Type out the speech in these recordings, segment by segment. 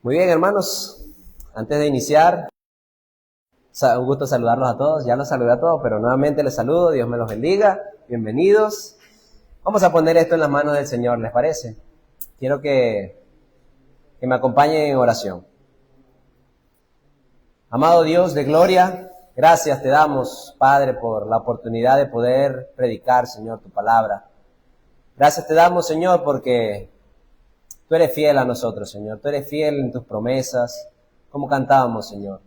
Muy bien, hermanos, antes de iniciar, un gusto saludarlos a todos. Ya los saludé a todos, pero nuevamente les saludo. Dios me los bendiga. Bienvenidos. Vamos a poner esto en las manos del Señor, ¿les parece? Quiero que me acompañen en oración. Amado Dios de gloria, gracias te damos, Padre, por la oportunidad de poder predicar, Señor, tu palabra. Gracias te damos, Señor, porque tú eres fiel a nosotros, Señor. Tú eres fiel en tus promesas, como cantábamos, Señor.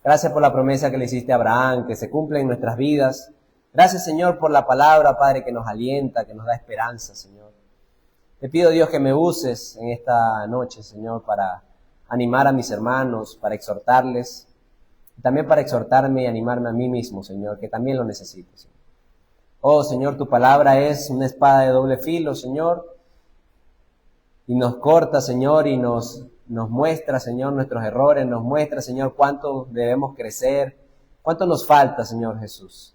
Gracias por la promesa que le hiciste a Abraham, que se cumple en nuestras vidas. Gracias, Señor, por la palabra, Padre, que nos alienta, que nos da esperanza, Señor. Te pido, Dios, que me uses en esta noche, Señor, para animar a mis hermanos, para exhortarles, y también para exhortarme y animarme a mí mismo, Señor, que también lo necesito, Señor. Oh, Señor, tu palabra es una espada de doble filo, Señor, y nos corta, Señor, y nos muestra, Señor, nuestros errores, nos muestra, Señor, cuánto debemos crecer, cuánto nos falta, Señor Jesús.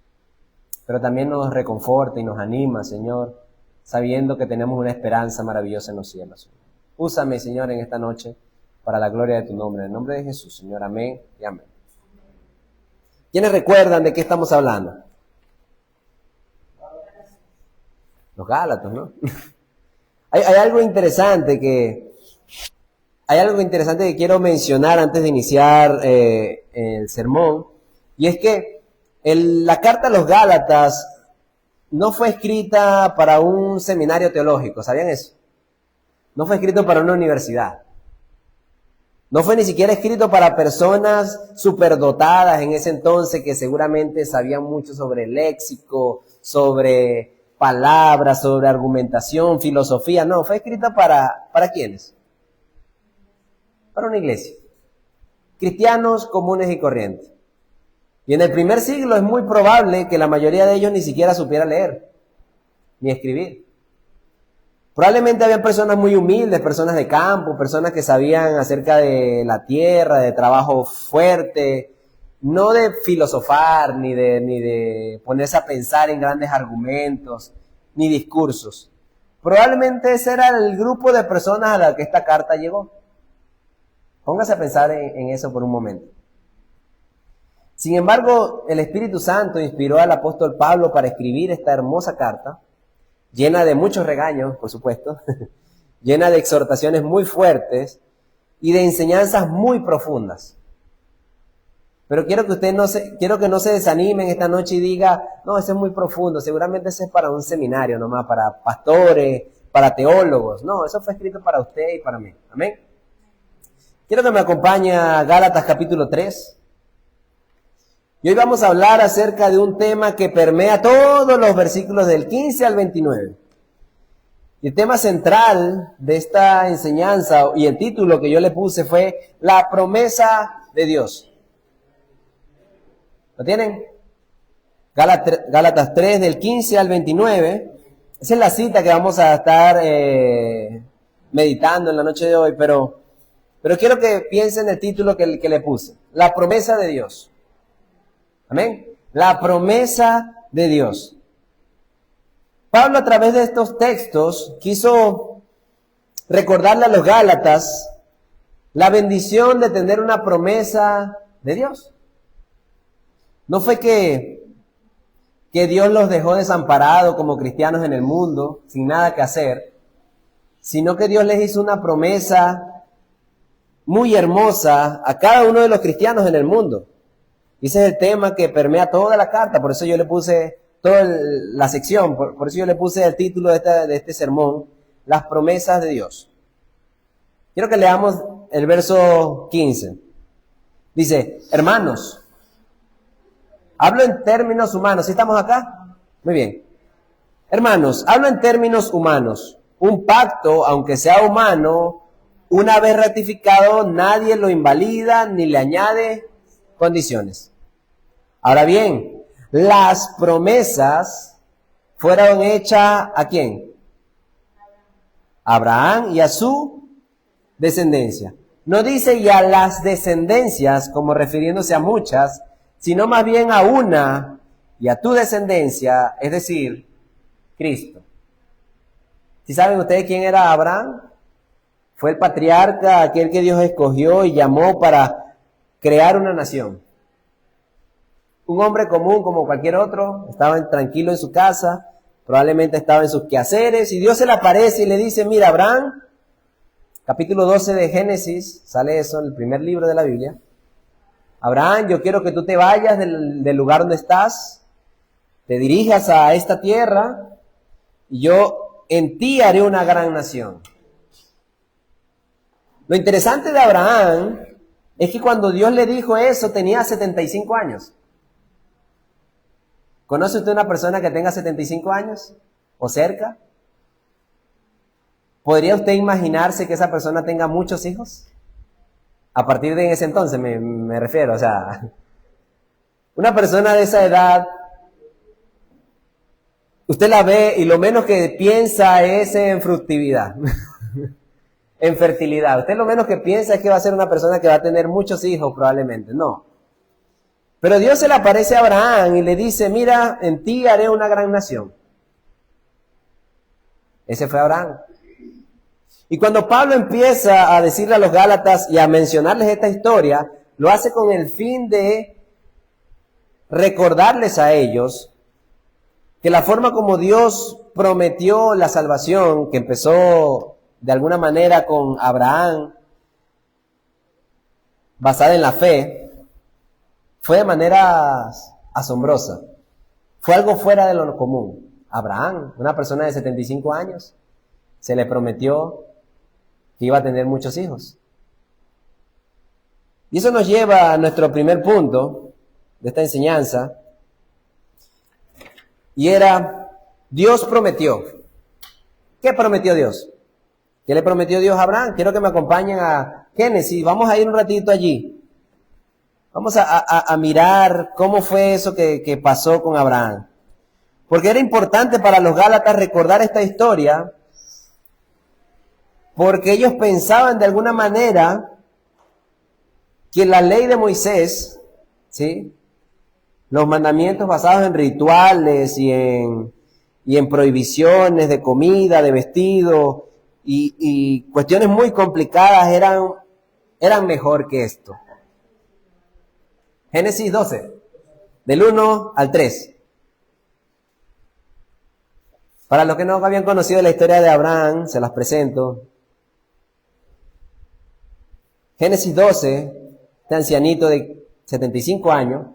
Pero también nos reconforta y nos anima, Señor, sabiendo que tenemos una esperanza maravillosa en los cielos, Señor. Úsame, Señor, en esta noche para la gloria de tu nombre. En el nombre de Jesús, Señor. Amén y amén. ¿Quiénes recuerdan de qué estamos hablando? Los Gálatas, ¿no? Hay algo interesante que quiero mencionar antes de iniciar el sermón, y es que la carta a los Gálatas no fue escrita para un seminario teológico, ¿sabían eso? No fue escrito para una universidad. No fue ni siquiera escrito para personas superdotadas en ese entonces que seguramente sabían mucho sobre léxico, sobre palabras, sobre argumentación, filosofía. No, fue escrita ¿para quiénes? Para una iglesia. Cristianos comunes y corrientes. Y en el primer siglo es muy probable que la mayoría de ellos ni siquiera supiera leer, ni escribir. Probablemente habían personas muy humildes, personas de campo, personas que sabían acerca de la tierra, de trabajo fuerte, no de filosofar, ni de ponerse a pensar en grandes argumentos, ni discursos. Probablemente ese era el grupo de personas a la que esta carta llegó. Póngase a pensar en eso por un momento. Sin embargo, el Espíritu Santo inspiró al apóstol Pablo para escribir esta hermosa carta, llena de muchos regaños, por supuesto, llena de exhortaciones muy fuertes y de enseñanzas muy profundas. Pero quiero que no se desanimen esta noche y diga, no, eso es muy profundo, seguramente eso es para un seminario nomás, para pastores, para teólogos. No, eso fue escrito para usted y para mí. Amén. Quiero que me acompañe a Gálatas capítulo 3. Y hoy vamos a hablar acerca de un tema que permea todos los versículos del 15 al 29. Y el tema central de esta enseñanza y el título que yo le puse fue La promesa de Dios. ¿Lo tienen? Gálatas 3 del 15 al 29. Esa es la cita que vamos a estar meditando en la noche de hoy, pero quiero que piensen en el título que le puse. La promesa de Dios. Amén. La promesa de Dios. Pablo, a través de estos textos, quiso recordarle a los Gálatas la bendición de tener una promesa de Dios. No fue que Dios los dejó desamparados como cristianos en el mundo, sin nada que hacer, sino que Dios les hizo una promesa muy hermosa a cada uno de los cristianos en el mundo. Y ese es el tema que permea toda la carta, por eso yo le puse toda la sección, por eso yo le puse el título de este sermón, Las promesas de Dios. Quiero que leamos el verso 15. Dice, hermanos, hablo en términos humanos. ¿Sí estamos acá? Muy bien. Hermanos, hablo en términos humanos. Un pacto, aunque sea humano, una vez ratificado, nadie lo invalida ni le añade condiciones. Ahora bien, las promesas fueron hechas ¿a quién? A Abraham y a su descendencia. No dice y a las descendencias como refiriéndose a muchas, sino más bien a una y a tu descendencia, es decir, Cristo. ¿Sí saben ustedes quién era Abraham? Fue el patriarca, aquel que Dios escogió y llamó para crear una nación. Un hombre común como cualquier otro, estaba tranquilo en su casa, probablemente estaba en sus quehaceres, y Dios se le aparece y le dice, mira, Abraham, capítulo 12 de Génesis, sale eso en el primer libro de la Biblia. Abraham, yo quiero que tú te vayas del lugar donde estás, te dirijas a esta tierra, y yo en ti haré una gran nación. Lo interesante de Abraham es que cuando Dios le dijo eso tenía 75 años. ¿Conoce usted una persona que tenga 75 años o cerca? ¿Podría usted imaginarse que esa persona tenga muchos hijos? A partir de ese entonces me refiero, o sea, una persona de esa edad, usted la ve y lo menos que piensa es en fructividad. En fertilidad. Usted lo menos que piensa es que va a ser una persona que va a tener muchos hijos probablemente. No. Pero Dios se le aparece a Abraham y le dice, mira, en ti haré una gran nación. Ese fue Abraham. Y cuando Pablo empieza a decirle a los Gálatas y a mencionarles esta historia, lo hace con el fin de recordarles a ellos que la forma como Dios prometió la salvación, que empezó de alguna manera con Abraham, basada en la fe, fue de manera asombrosa. Fue algo fuera de lo común. Abraham, una persona de 75 años, se le prometió que iba a tener muchos hijos. Y eso nos lleva a nuestro primer punto de esta enseñanza, y era, Dios prometió. ¿Qué prometió Dios? ¿Qué le prometió Dios a Abraham? Quiero que me acompañen a Génesis. Vamos a ir un ratito allí. Vamos a mirar cómo fue eso que pasó con Abraham. Porque era importante para los Gálatas recordar esta historia, porque ellos pensaban de alguna manera que la ley de Moisés, ¿sí?, los mandamientos basados en rituales y en prohibiciones de comida, de vestido, y cuestiones muy complicadas eran mejor que esto. Génesis 12, del 1 al 3. Para los que no habían conocido la historia de Abraham, se las presento. Génesis 12, este ancianito de 75 años,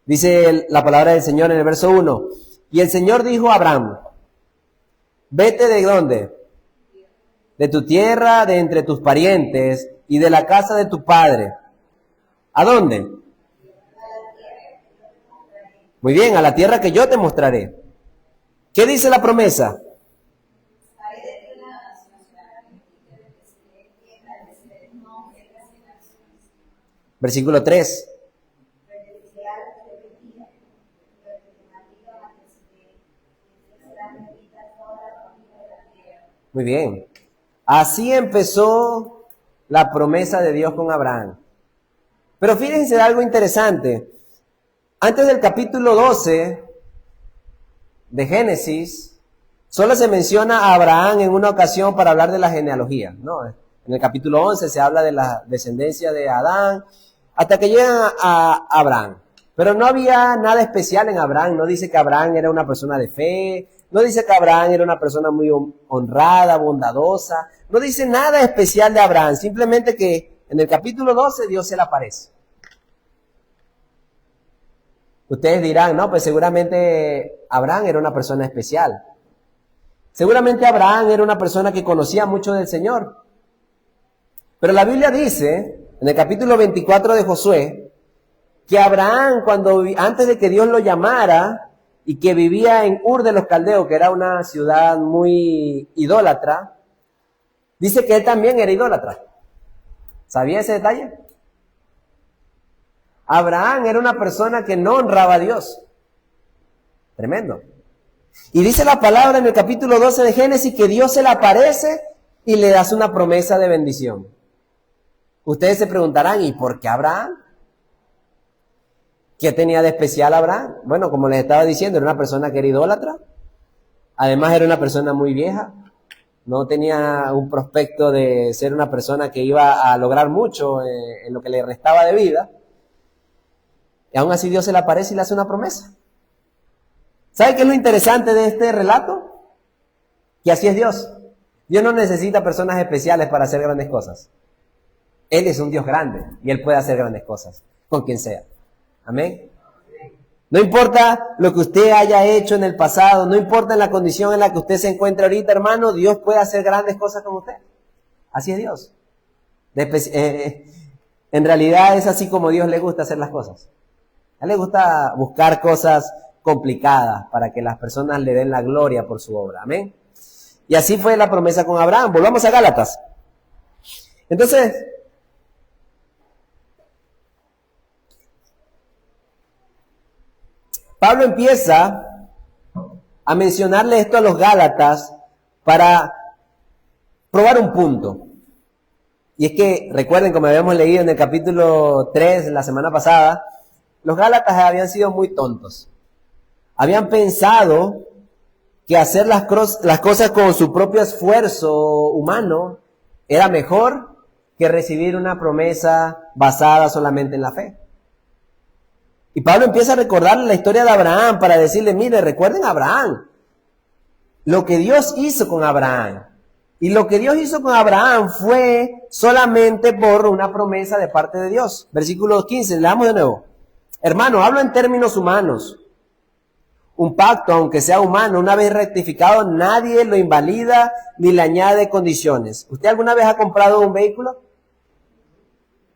dice la palabra del Señor en el verso 1. Y el Señor dijo a Abraham, vete ¿de dónde? De tu tierra, de entre tus parientes y de la casa de tu padre. ¿A dónde? Muy bien, a la tierra que yo te mostraré. ¿Qué dice la promesa? Versículo 3. Muy bien. Así empezó la promesa de Dios con Abraham. Pero fíjense de algo interesante. Antes del capítulo 12 de Génesis, solo se menciona a Abraham en una ocasión para hablar de la genealogía, ¿no? En el capítulo 11 se habla de la descendencia de Adán, hasta que llegan a Abraham. Pero no había nada especial en Abraham. No dice que Abraham era una persona de fe, no dice que Abraham era una persona muy honrada, bondadosa. No dice nada especial de Abraham, simplemente que en el capítulo 12 Dios se le aparece. Ustedes dirán, no, pues seguramente Abraham era una persona especial. Seguramente Abraham era una persona que conocía mucho del Señor. Pero la Biblia dice, en el capítulo 24 de Josué, que Abraham, antes de que Dios lo llamara, y que vivía en Ur de los Caldeos, que era una ciudad muy idólatra, dice que él también era idólatra. ¿Sabía ese detalle? Abraham era una persona que no honraba a Dios. Tremendo. Y dice la palabra en el capítulo 12 de Génesis que Dios se le aparece y le da una promesa de bendición. Ustedes se preguntarán, ¿y por qué Abraham? ¿Qué tenía de especial Abraham? Bueno, como les estaba diciendo, era una persona que era idólatra. Además era una persona muy vieja. No tenía un prospecto de ser una persona que iba a lograr mucho en lo que le restaba de vida. Y aún así Dios se le aparece y le hace una promesa. ¿Sabe qué es lo interesante de este relato? Que así es Dios. Dios no necesita personas especiales para hacer grandes cosas. Él es un Dios grande y Él puede hacer grandes cosas con quien sea. Amén. No importa lo que usted haya hecho en el pasado, no importa en la condición en la que usted se encuentra ahorita, hermano, Dios puede hacer grandes cosas con usted. Así es Dios. En realidad es así como a Dios le gusta hacer las cosas. A Él le gusta buscar cosas complicadas para que las personas le den la gloria por su obra. Amén. Y así fue la promesa con Abraham. Volvamos a Gálatas. Entonces, Pablo empieza a mencionarle esto a los Gálatas para probar un punto. Y es que, recuerden, como habíamos leído en el capítulo 3 la semana pasada, los Gálatas habían sido muy tontos. Habían pensado que hacer las cosas con su propio esfuerzo humano era mejor que recibir una promesa basada solamente en la fe. Y Pablo empieza a recordarle la historia de Abraham para decirle, mire, recuerden a Abraham, lo que Dios hizo con Abraham. Y lo que Dios hizo con Abraham fue solamente por una promesa de parte de Dios. Versículo 15, leamos de nuevo. Hermano, hablo en términos humanos. Un pacto, aunque sea humano, una vez rectificado, nadie lo invalida ni le añade condiciones. ¿Usted alguna vez ha comprado un vehículo?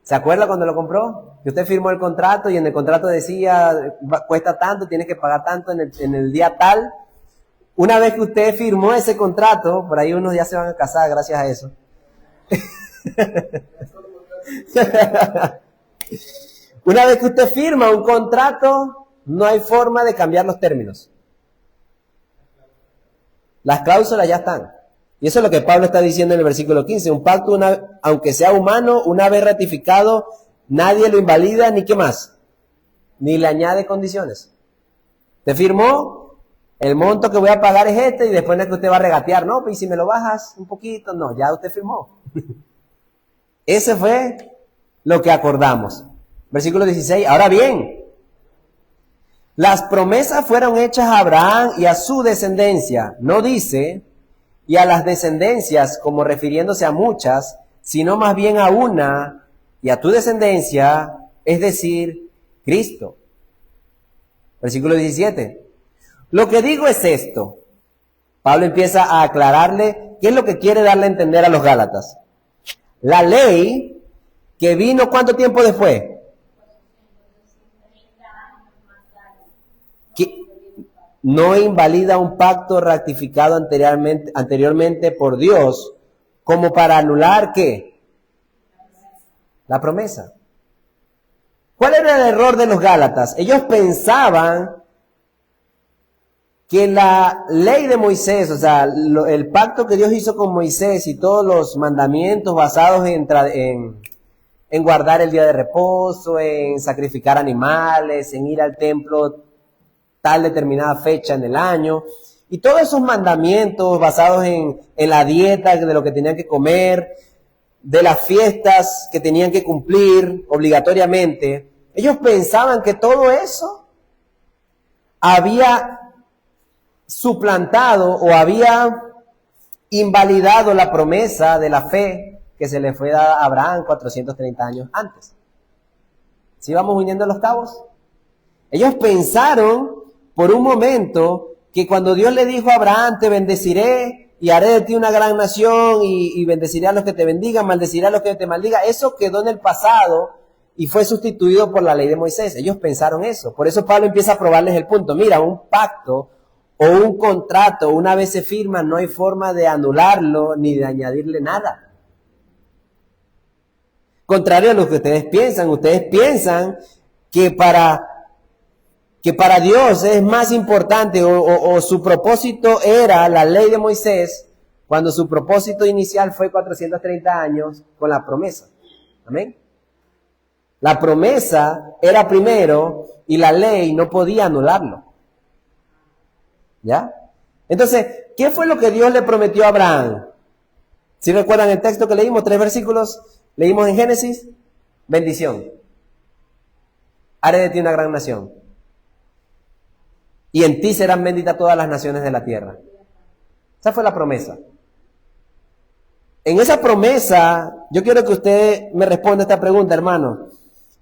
¿Se acuerda cuando lo compró? Que usted firmó el contrato y en el contrato decía, cuesta tanto, tienes que pagar tanto en el día tal. Una vez que usted firmó ese contrato, por ahí unos ya se van a casar gracias a eso. Una vez que usted firma un contrato, no hay forma de cambiar los términos. Las cláusulas ya están. Y eso es lo que Pablo está diciendo en el versículo 15. Un pacto, aunque sea humano, una vez ratificado, nadie lo invalida, ni qué más, ni le añade condiciones. Te firmó, el monto que voy a pagar es este, y después no es que usted va a regatear, no, pues si me lo bajas un poquito, no, ya usted firmó. Ese fue lo que acordamos. Versículo 16, ahora bien, las promesas fueron hechas a Abraham y a su descendencia, no dice, y a las descendencias como refiriéndose a muchas, sino más bien a una y a tu descendencia, es decir, Cristo. Versículo 17. Lo que digo es esto. Pablo empieza a aclararle qué es lo que quiere darle a entender a los Gálatas. La ley que vino, ¿cuánto tiempo después? Que no invalida un pacto ratificado anteriormente por Dios como para anular ¿qué? La promesa. ¿Cuál era el error de los Gálatas? Ellos pensaban que la ley de Moisés, o sea, el pacto que Dios hizo con Moisés y todos los mandamientos basados en guardar el día de reposo, en sacrificar animales, en ir al templo tal determinada fecha en el año, y todos esos mandamientos basados en la dieta de lo que tenían que comer, de las fiestas que tenían que cumplir obligatoriamente, ellos pensaban que todo eso había suplantado o había invalidado la promesa de la fe que se le fue dada a Abraham 430 años antes. ¿Sí vamos uniendo los cabos? Ellos pensaron por un momento que cuando Dios le dijo a Abraham, te bendeciré y haré de ti una gran nación y bendeciré a los que te bendigan, maldeciré a los que te maldigan, eso quedó en el pasado y fue sustituido por la ley de Moisés. Ellos pensaron eso. Por eso Pablo empieza a probarles el punto. Mira, un pacto o un contrato, una vez se firma, no hay forma de anularlo ni de añadirle nada. Contrario a lo que ustedes piensan que para Dios es más importante o su propósito era la ley de Moisés, cuando su propósito inicial fue 430 años con la promesa. Amén. La promesa era primero y la ley no podía anularlo. ¿Ya? Entonces, ¿qué fue lo que Dios le prometió a Abraham? ¿Sí recuerdan el texto que leímos? 3 versículos. Leímos en Génesis. Bendición. Haré de ti una gran nación. Y en ti serán benditas todas las naciones de la tierra. Esa fue la promesa. En esa promesa, yo quiero que usted me responda esta pregunta, hermano.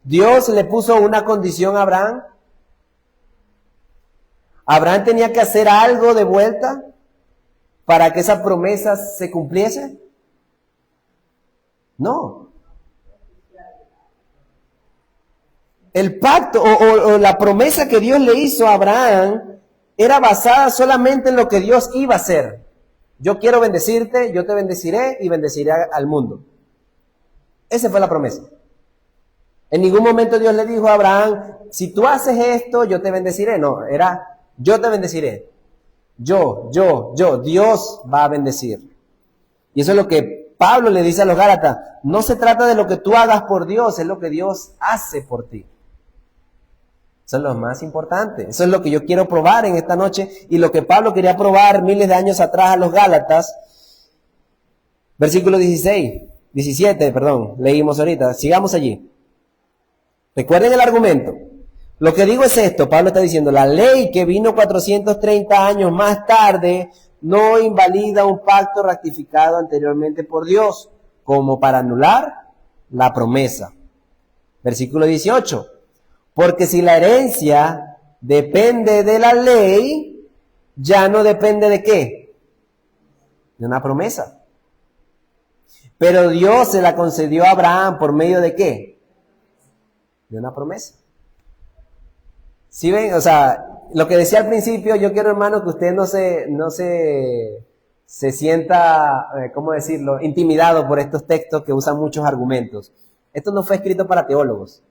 ¿Dios le puso una condición a Abraham? ¿Abraham tenía que hacer algo de vuelta para que esa promesa se cumpliese? No. El pacto o la promesa que Dios le hizo a Abraham era basada solamente en lo que Dios iba a hacer. Yo quiero bendecirte, yo te bendeciré y bendeciré al mundo. Esa fue la promesa. En ningún momento Dios le dijo a Abraham, si tú haces esto, yo te bendeciré. No, era yo te bendeciré. Dios va a bendecir. Y eso es lo que Pablo le dice a los Gálatas. No se trata de lo que tú hagas por Dios, es lo que Dios hace por ti. Eso es lo más importante. Eso es lo que yo quiero probar en esta noche y lo que Pablo quería probar miles de años atrás a los Gálatas. Versículo 17, leímos ahorita. Sigamos allí. Recuerden el argumento. Lo que digo es esto, Pablo está diciendo, la ley que vino 430 años más tarde no invalida un pacto ratificado anteriormente por Dios, como para anular la promesa. Versículo 18. Porque si la herencia depende de la ley, ya no depende de ¿qué? De una promesa. Pero Dios se la concedió a Abraham por medio de ¿qué? De una promesa. ¿Sí ven? O sea, lo que decía al principio, yo quiero, hermano, que usted no se sienta, ¿cómo decirlo?, intimidado por estos textos que usan muchos argumentos. Esto no fue escrito para teólogos.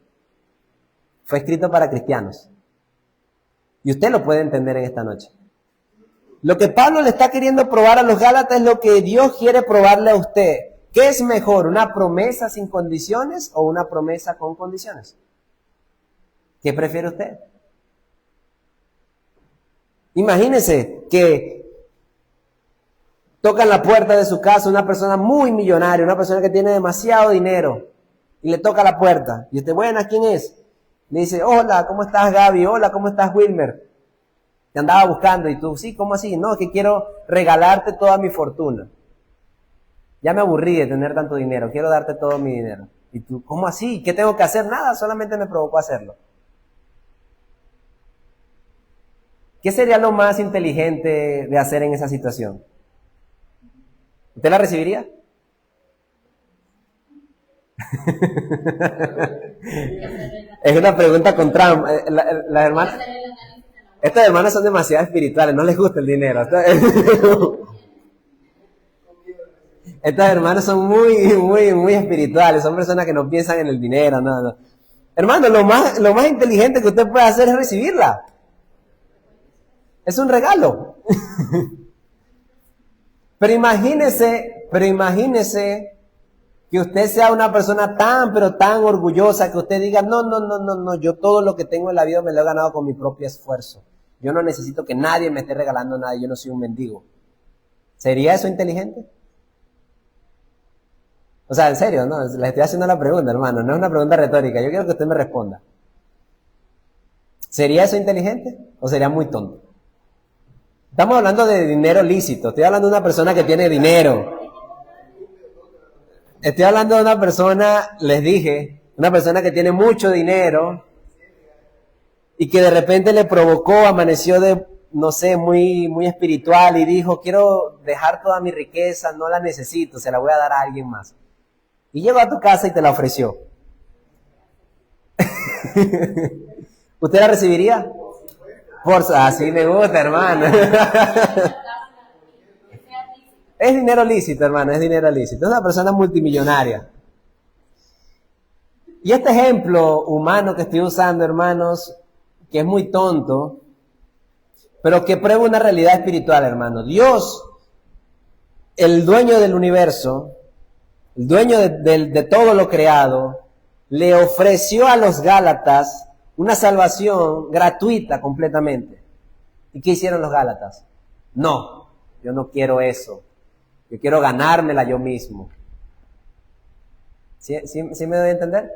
Fue escrito para cristianos. Y usted lo puede entender en esta noche. Lo que Pablo le está queriendo probar a los Gálatas es lo que Dios quiere probarle a usted. ¿Qué es mejor, una promesa sin condiciones o una promesa con condiciones? ¿Qué prefiere usted? Imagínese que toca en la puerta de su casa una persona muy millonaria, una persona que tiene demasiado dinero, y le toca la puerta. Y usted, buena, ¿quién es? Le dice, hola, ¿cómo estás, Gaby? Hola, ¿cómo estás, Wilmer? Te andaba buscando. Y tú, sí, ¿cómo así? No, que quiero regalarte toda mi fortuna. Ya me aburrí de tener tanto dinero, quiero darte todo mi dinero. Y tú, ¿cómo así? ¿Qué tengo que hacer? Nada, solamente me provocó hacerlo. ¿Qué sería lo más inteligente de hacer en esa situación? ¿Usted la recibiría? Es una pregunta con trampa. Las hermanas, estas hermanas son demasiado espirituales, no les gusta el dinero. Estas hermanas son muy espirituales, son personas que no piensan en el dinero, no. Hermano, lo más inteligente que usted puede hacer es recibirla. Es un regalo. Pero imagínese que usted sea una persona pero tan orgullosa que usted diga, no, yo todo lo que tengo en la vida me lo he ganado con mi propio esfuerzo. Yo no necesito que nadie me esté regalando nada, yo no soy un mendigo. ¿Sería eso inteligente? O sea, en serio, no, le estoy haciendo la pregunta, hermano, no es una pregunta retórica, yo quiero que usted me responda. ¿Sería eso inteligente o sería muy tonto? Estamos hablando de dinero lícito. Estoy hablando de una persona que tiene dinero. Estoy hablando de una persona, les dije, una persona que tiene mucho dinero y que de repente le provocó, amaneció no sé, muy espiritual y dijo, quiero dejar toda mi riqueza, no la necesito, se la voy a dar a alguien más. Y llegó a tu casa y te la ofreció. ¿Usted la recibiría? Así me gusta, hermano. Es dinero lícito, hermano, es dinero lícito. Es una persona multimillonaria. Y este ejemplo humano que estoy usando, hermanos, que es muy tonto, pero que prueba una realidad espiritual, hermano. Dios, el dueño del universo, el dueño de todo lo creado, le ofreció a los Gálatas una salvación gratuita completamente. ¿Y qué hicieron los Gálatas? No, yo no quiero eso. Yo quiero ganármela yo mismo. ¿Sí me doy a entender?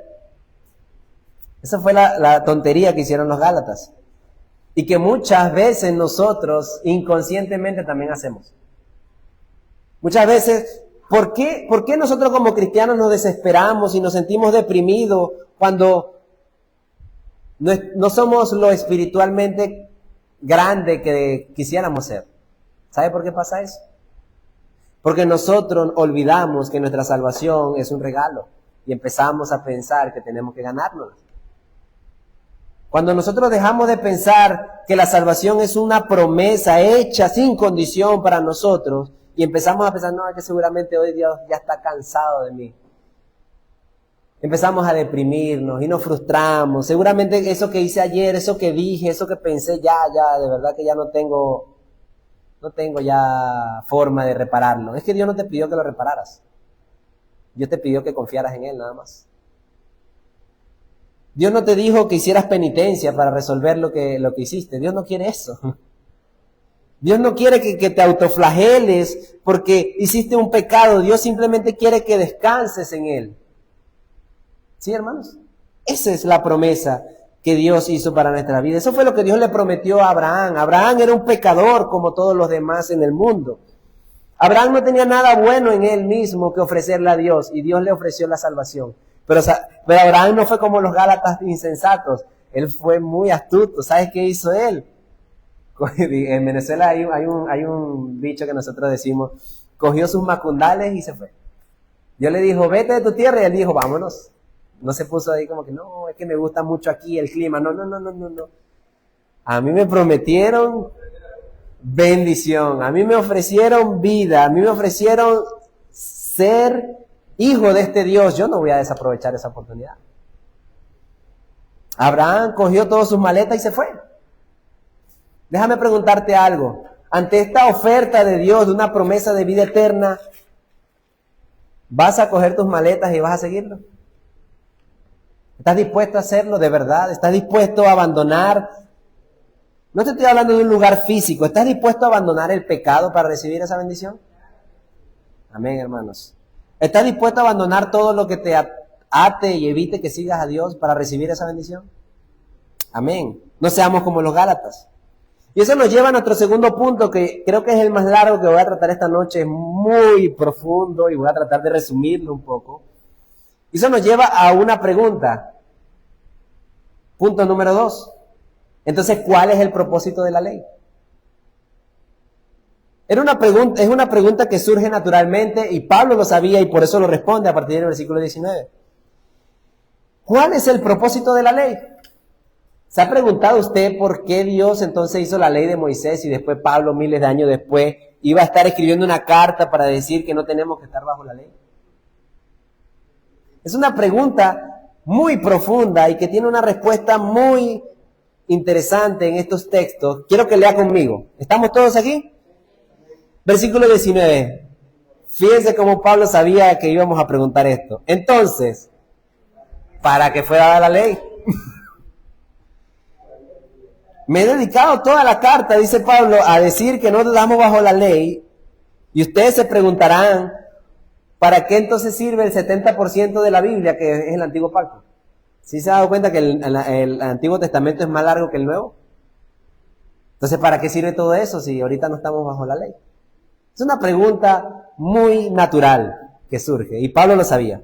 Esa fue la tontería que hicieron los Gálatas. Y que muchas veces nosotros inconscientemente también hacemos. Muchas veces, ¿por qué nosotros como cristianos nos desesperamos y nos sentimos deprimidos cuando no somos lo espiritualmente grande que quisiéramos ser? ¿Sabe por qué pasa eso? Porque nosotros olvidamos que nuestra salvación es un regalo y empezamos a pensar que tenemos que ganárnosla. Cuando nosotros dejamos de pensar que la salvación es una promesa hecha sin condición para nosotros y empezamos a pensar, no, que seguramente hoy Dios ya está cansado de mí. Empezamos a deprimirnos y nos frustramos. Seguramente eso que hice ayer, eso que dije, eso que pensé, ya, de verdad que ya no tengo ya forma de repararlo. Es que Dios no te pidió que lo repararas. Dios te pidió que confiaras en Él nada más. Dios no te dijo que hicieras penitencia para resolver lo que hiciste. Dios no quiere eso. Dios no quiere que te autoflageles porque hiciste un pecado. Dios simplemente quiere que descanses en Él. ¿Sí, hermanos? Esa es la promesa que Dios hizo para nuestra vida. Eso fue lo que Dios le prometió a Abraham. Abraham era un pecador como todos los demás en el mundo. Abraham no tenía nada bueno en él mismo que ofrecerle a Dios y Dios le ofreció la salvación. Pero Abraham no fue como los Gálatas insensatos. Él fue muy astuto. ¿Sabes qué hizo él? En Venezuela hay un dicho que nosotros decimos, cogió sus macundales y se fue. Dios le dijo, vete de tu tierra, y él dijo, vámonos. No se puso ahí como que, no, es que me gusta mucho aquí el clima. No. A mí me prometieron bendición, a mí me ofrecieron vida, a mí me ofrecieron ser hijo de este Dios. Yo no voy a desaprovechar esa oportunidad. Abraham cogió todas sus maletas y se fue. Déjame preguntarte algo. Ante esta oferta de Dios, de una promesa de vida eterna, ¿vas a coger tus maletas y vas a seguirlo? ¿Estás dispuesto a hacerlo de verdad? ¿Estás dispuesto a abandonar? No te estoy hablando de un lugar físico. ¿Estás dispuesto a abandonar el pecado para recibir esa bendición? Amén, hermanos. ¿Estás dispuesto a abandonar todo lo que te ate y evite que sigas a Dios para recibir esa bendición? Amén. No seamos como los Gálatas. Y eso nos lleva a nuestro segundo punto, que creo que es el más largo que voy a tratar esta noche. Es muy profundo y voy a tratar de resumirlo un poco. Y eso nos lleva a una pregunta. Punto número 2. Entonces, ¿cuál es el propósito de la ley? Es una pregunta que surge naturalmente y Pablo lo sabía y por eso lo responde a partir del versículo 19. ¿Cuál es el propósito de la ley? ¿Se ha preguntado usted por qué Dios entonces hizo la ley de Moisés y después Pablo, miles de años después, iba a estar escribiendo una carta para decir que no tenemos que estar bajo la ley? Es una pregunta muy profunda y que tiene una respuesta muy interesante en estos textos. Quiero que lea conmigo. ¿Estamos todos aquí? Versículo 19. Fíjense cómo Pablo sabía que íbamos a preguntar esto. Entonces, ¿para qué fue dada la ley? Me he dedicado toda la carta, dice Pablo, a decir que no estamos bajo la ley. Y ustedes se preguntarán, ¿para qué entonces sirve el 70% de la Biblia, que es el Antiguo Pacto? ¿Sí se ha dado cuenta que el Antiguo Testamento es más largo que el Nuevo? Entonces, ¿para qué sirve todo eso si ahorita no estamos bajo la ley? Es una pregunta muy natural que surge, y Pablo lo sabía.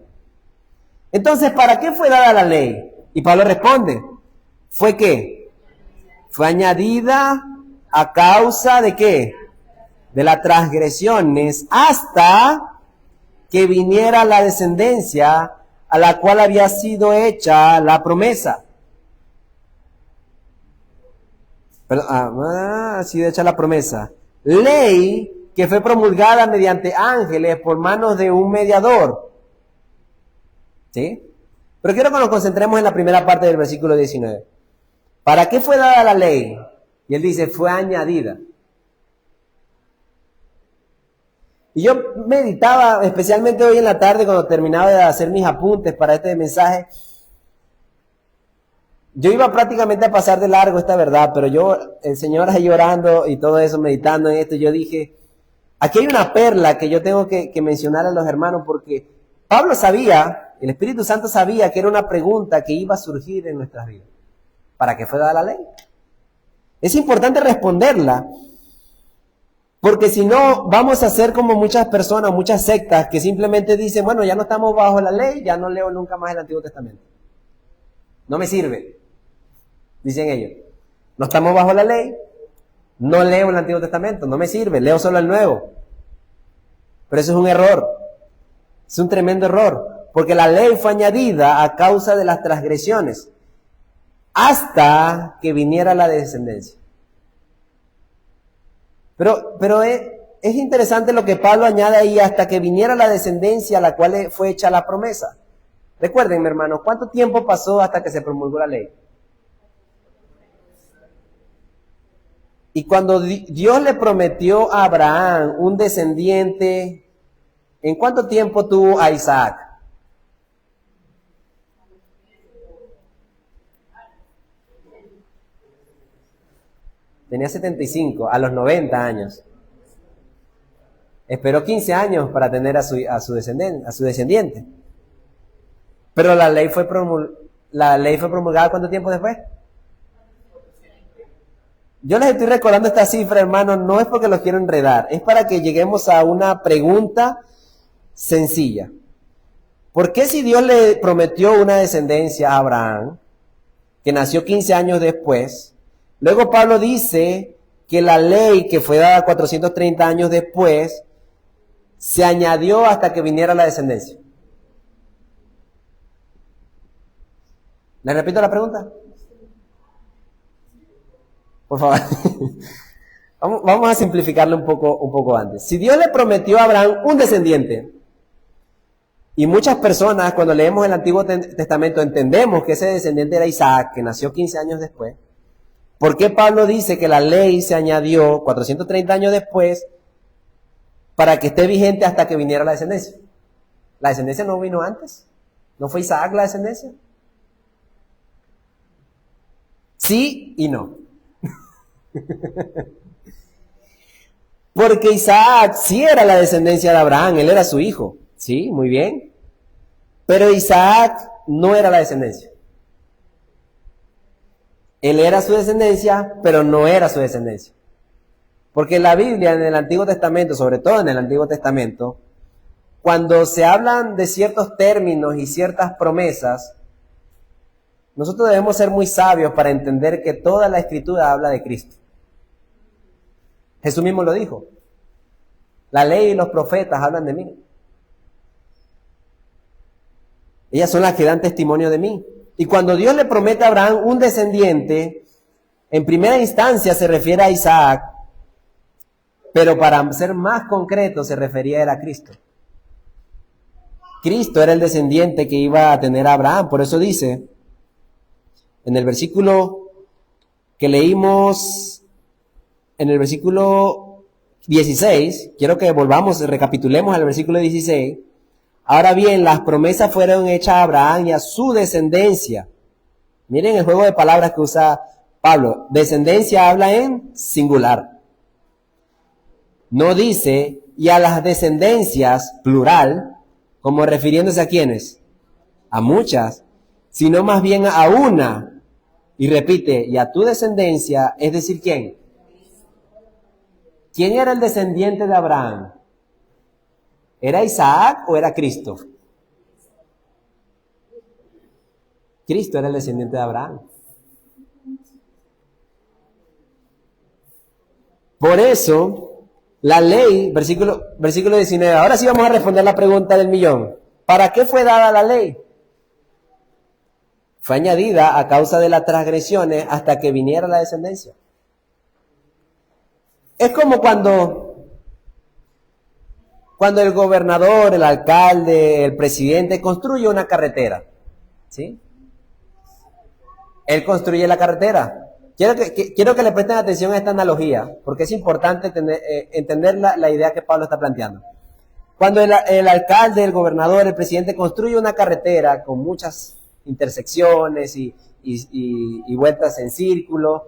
Entonces, ¿para qué fue dada la ley? Y Pablo responde, ¿fue qué? Fue añadida a causa de ¿qué? De las transgresiones, hasta que viniera la descendencia a la cual había sido hecha la promesa. Ha sido hecha la promesa. Ley que fue promulgada mediante ángeles por manos de un mediador. ¿Sí? Pero quiero que nos concentremos en la primera parte del versículo 19. ¿Para qué fue dada la ley? Y él dice, fue añadida. Y yo meditaba, especialmente hoy en la tarde, cuando terminaba de hacer mis apuntes para este mensaje, Yo iba prácticamente a pasar de largo esta verdad, pero el Señor ahí llorando y todo eso, meditando en esto, yo dije, aquí hay una perla que yo tengo que mencionar a los hermanos, porque Pablo sabía, el Espíritu Santo sabía que era una pregunta que iba a surgir en nuestras vidas. ¿Para qué fue dada la ley? Es importante responderla, porque si no, vamos a ser como muchas personas, muchas sectas que simplemente dicen, bueno, ya no estamos bajo la ley, ya no leo nunca más el Antiguo Testamento. No me sirve, dicen ellos. No estamos bajo la ley, no leo el Antiguo Testamento, no me sirve, leo solo el Nuevo. Pero eso es un error, es un tremendo error, porque la ley fue añadida a causa de las transgresiones, hasta que viniera la descendencia. Pero es interesante lo que Pablo añade ahí, hasta que viniera la descendencia a la cual fue hecha la promesa. Recuerden, mi hermano, ¿cuánto tiempo pasó hasta que se promulgó la ley? Y cuando Dios le prometió a Abraham un descendiente, ¿en cuánto tiempo tuvo a Isaac? Tenía 75, a los 90 años. Esperó 15 años para tener a su descendiente. Pero la ley fue promulgada ¿cuánto tiempo después? Yo les estoy recordando esta cifra, hermanos, no es porque los quiero enredar, es para que lleguemos a una pregunta sencilla. ¿Por qué si Dios le prometió una descendencia a Abraham, que nació 15 años después, luego Pablo dice que la ley que fue dada 430 años después, se añadió hasta que viniera la descendencia? ¿Le repito la pregunta? Por favor. Vamos a simplificarlo un poco antes. Si Dios le prometió a Abraham un descendiente, y muchas personas cuando leemos el Antiguo Testamento entendemos que ese descendiente era Isaac, que nació 15 años después, ¿por qué Pablo dice que la ley se añadió 430 años después para que esté vigente hasta que viniera la descendencia? ¿La descendencia no vino antes? ¿No fue Isaac la descendencia? Sí y no. Porque Isaac sí era la descendencia de Abraham, él era su hijo, sí, muy bien. Pero Isaac no era la descendencia. Él era su descendencia, pero no era su descendencia. Porque la Biblia en el Antiguo Testamento, sobre todo en el Antiguo Testamento, cuando se hablan de ciertos términos y ciertas promesas, nosotros debemos ser muy sabios para entender que toda la Escritura habla de Cristo. Jesús mismo lo dijo. La ley y los profetas hablan de mí. Ellas son las que dan testimonio de mí. Y cuando Dios le promete a Abraham un descendiente, en primera instancia se refiere a Isaac, pero para ser más concreto se refería a Cristo. Cristo era el descendiente que iba a tener a Abraham. Por eso dice, en el versículo que leímos, en el versículo 16, quiero que volvamos, recapitulemos al versículo 16. Ahora bien, las promesas fueron hechas a Abraham y a su descendencia. Miren el juego de palabras que usa Pablo. Descendencia habla en singular. No dice, y a las descendencias, plural, como refiriéndose a quiénes, a muchas, sino más bien a una. Y repite, y a tu descendencia, es decir, ¿quién? ¿Quién era el descendiente de Abraham? ¿Era Isaac o era Cristo? Cristo era el descendiente de Abraham. Por eso, la ley, versículo 19, ahora sí vamos a responder la pregunta del millón. ¿Para qué fue dada la ley? Fue añadida a causa de las transgresiones hasta que viniera la descendencia. Es como cuando el gobernador, el alcalde, el presidente construye una carretera, ¿sí? Él construye la carretera. Quiero que le presten atención a esta analogía, porque es importante entender la idea que Pablo está planteando. Cuando el alcalde, el gobernador, el presidente construye una carretera con muchas intersecciones y y vueltas en círculo.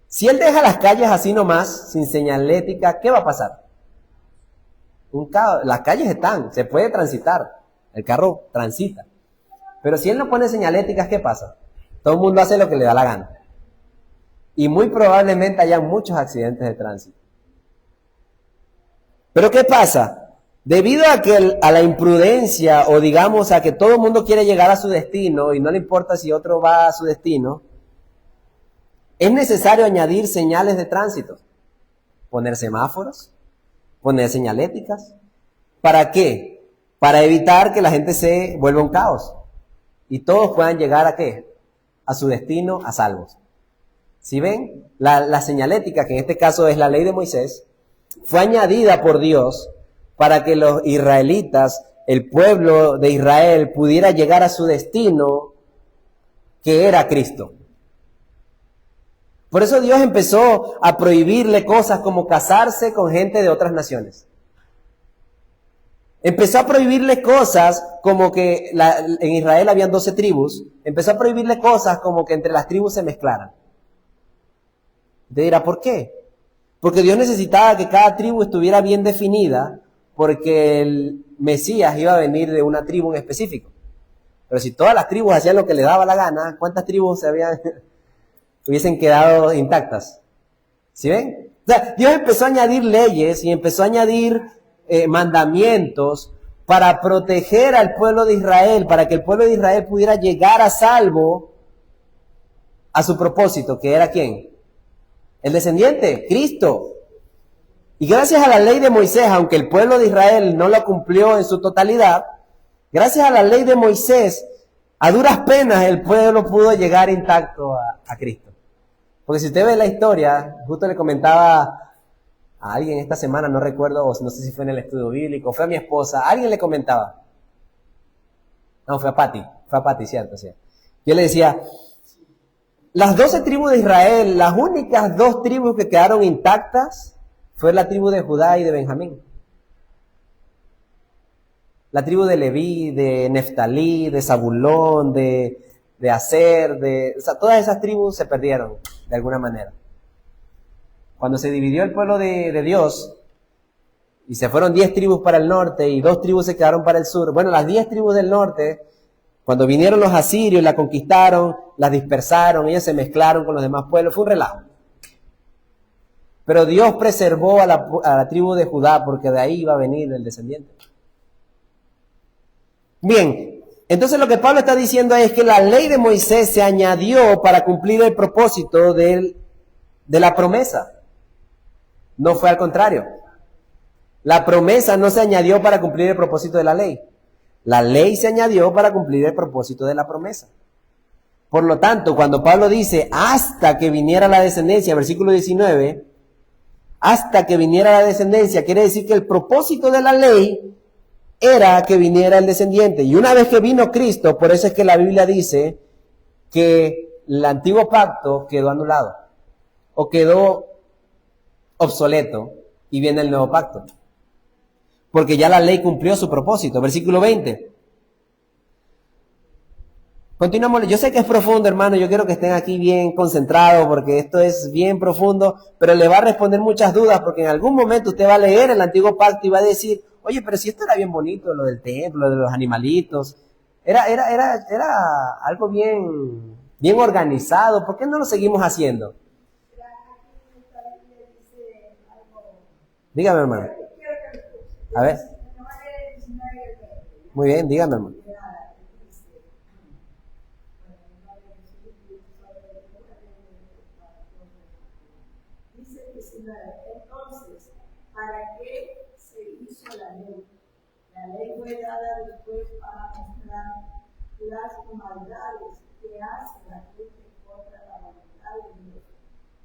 Si él deja las calles así nomás, sin señalética, ¿qué va a pasar? Un caos. Las calles están, se puede transitar, el carro transita. Pero si él no pone señaléticas, ¿qué pasa? Todo el mundo hace lo que le da la gana. Y muy probablemente haya muchos accidentes de tránsito. Pero ¿qué pasa? Debido a la imprudencia, o digamos a que todo el mundo quiere llegar a su destino y no le importa si otro va a su destino, es necesario añadir señales de tránsito. Poner semáforos, poner señaléticas. ¿Para qué? Para evitar que la gente se vuelva un caos. Y todos puedan llegar ¿a qué? A su destino a salvos. Si ven, la señalética, que en este caso es la ley de Moisés, fue añadida por Dios para que los israelitas, el pueblo de Israel, pudiera llegar a su destino, que era Cristo. Por eso Dios empezó a prohibirle cosas como casarse con gente de otras naciones. Empezó a prohibirle cosas como que en Israel habían 12 tribus. Empezó a prohibirle cosas como que entre las tribus se mezclaran. Te dirá, ¿por qué? Porque Dios necesitaba que cada tribu estuviera bien definida, porque el Mesías iba a venir de una tribu en específico. Pero si todas las tribus hacían lo que le daba la gana, ¿cuántas tribus hubiesen quedado intactas? ¿Sí ven? O sea, Dios empezó a añadir leyes y empezó a añadir mandamientos para proteger al pueblo de Israel, para que el pueblo de Israel pudiera llegar a salvo a su propósito, que era ¿quién? El descendiente, Cristo. Y gracias a la ley de Moisés, aunque el pueblo de Israel no lo cumplió en su totalidad, gracias a la ley de Moisés, a duras penas el pueblo pudo llegar intacto a Cristo. Porque si usted ve la historia, justo le comentaba a alguien esta semana, no recuerdo, o no sé si fue en el estudio bíblico, fue a mi esposa, alguien le comentaba. No, fue a Pati, cierto, sí. Yo le decía, las 12 tribus de Israel, las únicas 2 tribus que quedaron intactas, fue la tribu de Judá y de Benjamín. La tribu de Leví, de Neftalí, de Zabulón, de Aser, o sea, todas esas tribus se perdieron, de alguna manera. Cuando se dividió el pueblo de Dios, y se fueron 10 tribus para el norte, y 2 tribus se quedaron para el sur. Bueno, las 10 tribus del norte, cuando vinieron los asirios, la conquistaron, las dispersaron, ellos se mezclaron con los demás pueblos, fue un relajo. Pero Dios preservó a la tribu de Judá, porque de ahí iba a venir el descendiente. Bien, entonces lo que Pablo está diciendo es que la ley de Moisés se añadió para cumplir el propósito de la promesa. No fue al contrario. La promesa no se añadió para cumplir el propósito de la ley. La ley se añadió para cumplir el propósito de la promesa. Por lo tanto, cuando Pablo dice, hasta que viniera la descendencia, versículo 19, hasta que viniera la descendencia, quiere decir que el propósito de la ley era que viniera el descendiente. Y una vez que vino Cristo, por eso es que la Biblia dice que el antiguo pacto quedó anulado o quedó obsoleto y viene el nuevo pacto. Porque ya la ley cumplió su propósito. Versículo 20. Continuamos. Yo sé que es profundo, hermano. Yo quiero que estén aquí bien concentrados porque esto es bien profundo, pero le va a responder muchas dudas porque en algún momento usted va a leer el antiguo pacto y va a decir, oye, pero si esto era bien bonito, lo del templo, lo de los animalitos. Era algo bien organizado. ¿Por qué no lo seguimos haciendo? Dígame, hermano. A ver. Muy bien, dígame, hermano. Entonces, ¿para qué se hizo la ley? La ley fue dada después para mostrar las maldades que hace la gente contra la voluntad de Dios.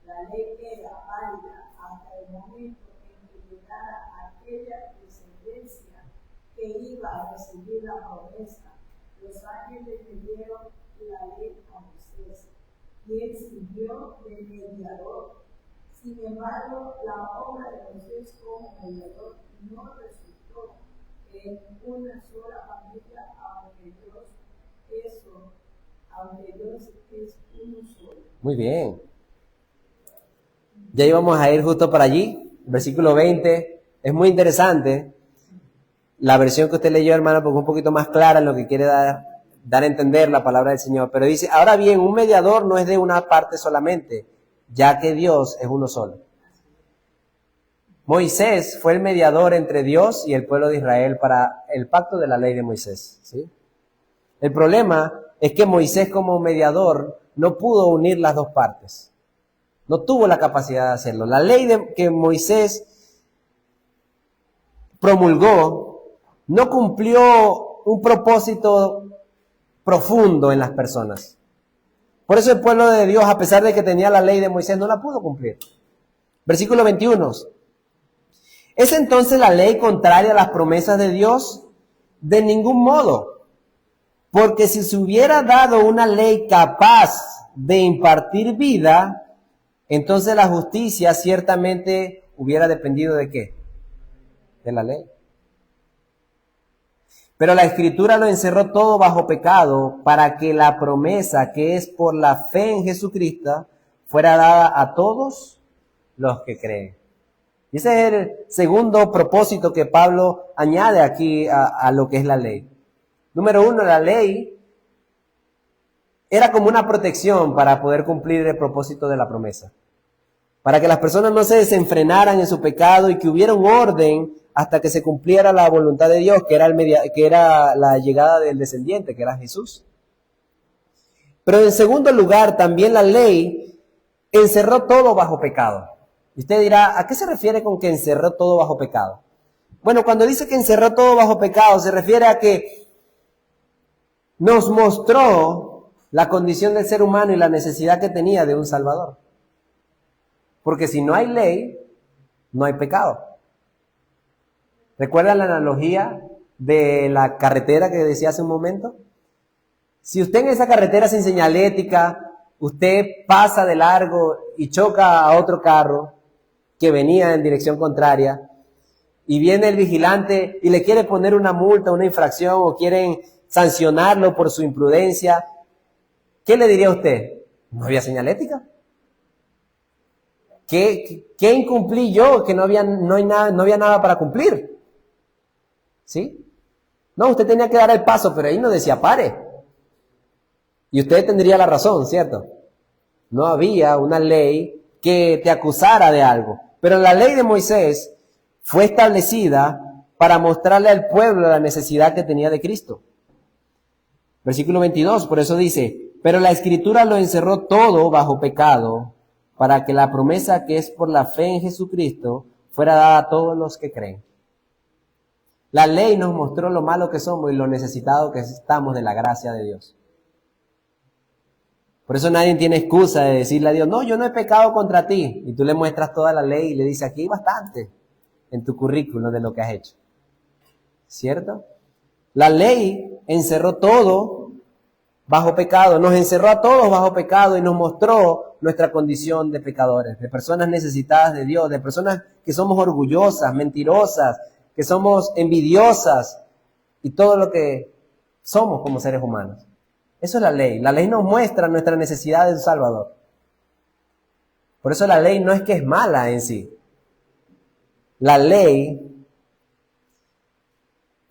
La ley queda válida hasta el momento en que llegara aquella descendencia que iba a recibir la promesa. Los ángeles le dieron la ley a Moisés, quien sirvió de mediador. Sin embargo, la obra de Moisés como mediador no resultó en una sola familia, aunque Dios eso aunque Dios es uno solo. Muy bien. Ya íbamos a ir justo para allí, versículo 20. Es muy interesante la versión que usted leyó, hermano, porque es un poquito más clara en lo que quiere dar a entender la palabra del Señor. Pero dice, ahora bien, un mediador no es de una parte solamente, ya que Dios es uno solo. Moisés fue el mediador entre Dios y el pueblo de Israel para el pacto de la ley de Moisés, ¿sí? El problema es que Moisés como mediador no pudo unir las dos partes. No tuvo la capacidad de hacerlo. La ley que Moisés promulgó no cumplió un propósito profundo en las personas. Por eso el pueblo de Dios, a pesar de que tenía la ley de Moisés, no la pudo cumplir. Versículo 21. ¿Es entonces la ley contraria a las promesas de Dios? De ningún modo. Porque si se hubiera dado una ley capaz de impartir vida, entonces la justicia ciertamente hubiera dependido ¿de qué? De la ley. Pero la Escritura lo encerró todo bajo pecado para que la promesa que es por la fe en Jesucristo fuera dada a todos los que creen. Y ese es el segundo propósito que Pablo añade aquí a lo que es la ley. Número 1, la ley era como una protección para poder cumplir el propósito de la promesa. Para que las personas no se desenfrenaran en su pecado y que hubiera un orden hasta que se cumpliera la voluntad de Dios, que era la llegada del descendiente, que era Jesús. Pero en segundo lugar, también la ley encerró todo bajo pecado. Y usted dirá, ¿a qué se refiere con que encerró todo bajo pecado? Bueno, cuando dice que encerró todo bajo pecado, se refiere a que nos mostró la condición del ser humano y la necesidad que tenía de un Salvador. Porque si no hay ley, no hay pecado. ¿Recuerdan la analogía de la carretera que decía hace un momento? Si usted en esa carretera sin señalética, usted pasa de largo y choca a otro carro que venía en dirección contraria, y viene el vigilante y le quiere poner una multa, una infracción, o quieren sancionarlo por su imprudencia, ¿qué le diría a usted? ¿No había señalética? ¿Qué incumplí yo? Que no había nada para cumplir. ¿Sí? No, usted tenía que dar el paso, pero ahí no decía pare. Y usted tendría la razón, ¿cierto? No había una ley que te acusara de algo. Pero la ley de Moisés fue establecida para mostrarle al pueblo la necesidad que tenía de Cristo. Versículo 22, por eso dice, pero la Escritura lo encerró todo bajo pecado, para que la promesa que es por la fe en Jesucristo fuera dada a todos los que creen. La ley nos mostró lo malo que somos y lo necesitados que estamos de la gracia de Dios. Por eso nadie tiene excusa de decirle a Dios, no, yo no he pecado contra ti. Y tú le muestras toda la ley y le dices, aquí hay bastante en tu currículum de lo que has hecho. ¿Cierto? La ley encerró todo bajo pecado, nos encerró a todos bajo pecado y nos mostró nuestra condición de pecadores, de personas necesitadas de Dios, de personas que somos orgullosas, mentirosas, que somos envidiosas y todo lo que somos como seres humanos. Eso es la ley. La ley nos muestra nuestra necesidad de un Salvador. Por eso la ley no es que es mala en sí. La ley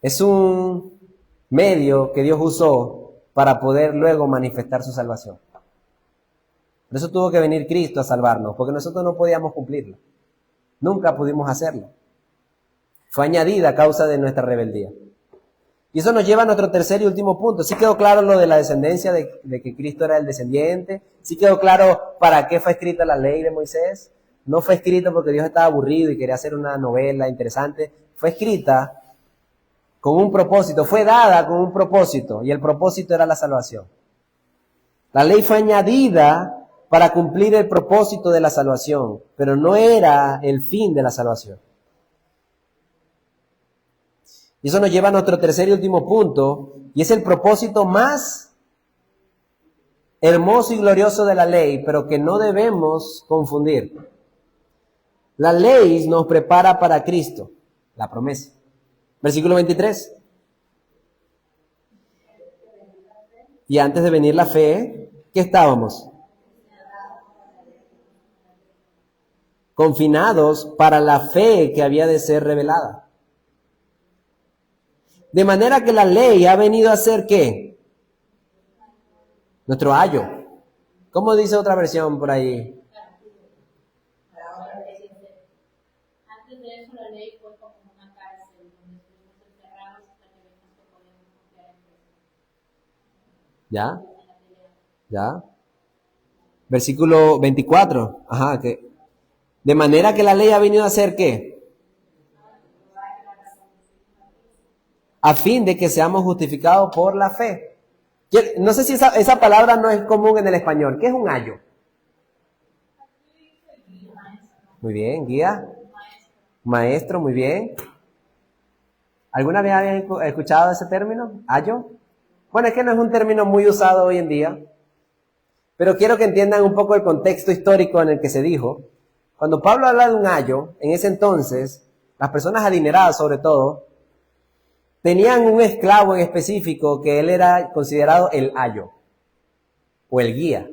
es un medio que Dios usó para poder luego manifestar su salvación. Por eso tuvo que venir Cristo a salvarnos, porque nosotros no podíamos cumplirlo. Nunca pudimos hacerlo. Fue añadida a causa de nuestra rebeldía. Y eso nos lleva a nuestro tercer y último punto. Sí quedó claro lo de la descendencia, de que Cristo era el descendiente. Sí quedó claro para qué fue escrita la ley de Moisés. No fue escrita porque Dios estaba aburrido y quería hacer una novela interesante. Fue escrita con un propósito, fue dada con un propósito, y el propósito era la salvación. La ley fue añadida para cumplir el propósito de la salvación, pero no era el fin de la salvación. Y eso nos lleva a nuestro tercer y último punto, y es el propósito más hermoso y glorioso de la ley, pero que no debemos confundir. La ley nos prepara para Cristo, la promesa. Versículo 23. Y antes de venir la fe, ¿qué estábamos? Confinados para la fe que había de ser revelada. De manera que la ley ha venido a ser ¿qué? Nuestro ayo. ¿Cómo dice otra versión por ahí? Antes de eso la ley fue como una cárcel donde estuvimos encerrados hasta que vimos que podíamos confiar en Dios. ¿Ya? ¿Ya? Versículo 24. Ajá, que de manera que la ley ha venido a ser ¿qué? A fin de que seamos justificados por la fe. No sé si esa palabra no es común en el español. ¿Qué es un ayo? Muy bien, guía. Maestro, muy bien. ¿Alguna vez habían escuchado ese término? ¿Ayo? Bueno, es que no es un término muy usado hoy en día, pero quiero que entiendan un poco el contexto histórico en el que se dijo. Cuando Pablo habla de un ayo, en ese entonces, las personas adineradas sobre todo, tenían un esclavo en específico que él era considerado el ayo, o el guía,